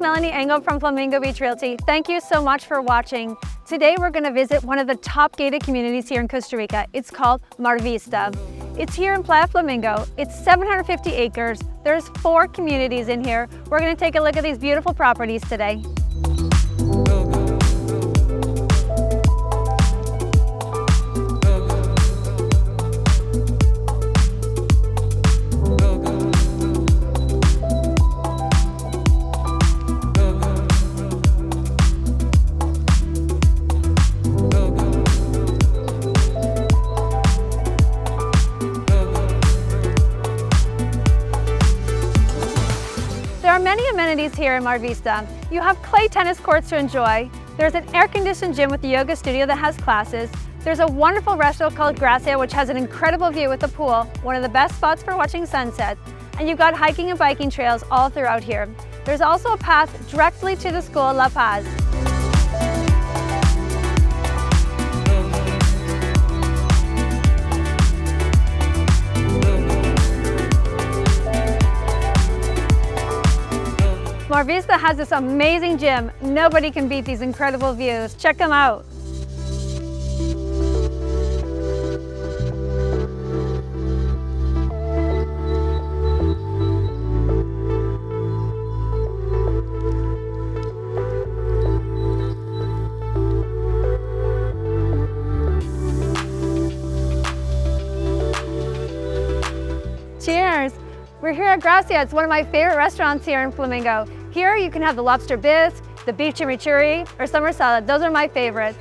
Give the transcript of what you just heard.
Melanie Engel from Flamingo Beach Realty. Thank you so much for watching. Today we're going to visit one of the top gated communities here in Costa Rica. It's called Vista. It's here in Playa Flamingo. It's 750 acres. There's 4 communities in here. We're going to take a look at these beautiful properties today. There are many amenities here in Vista. You have clay tennis courts to enjoy. There's an air-conditioned gym with a yoga studio that has classes. There's a wonderful restaurant called Gracia, which has an incredible view with the pool, one of the best spots for watching sunsets. And you've got hiking and biking trails all throughout here. There's also a path directly to the school La Paz. Vista has this amazing gym. Nobody can beat these incredible views. Check them out. Cheers! We're here at Gracia. It's one of my favorite restaurants here in Flamingo. Here you can have the lobster bisque, the beef chimichurri, or summer salad. Those are my favorites.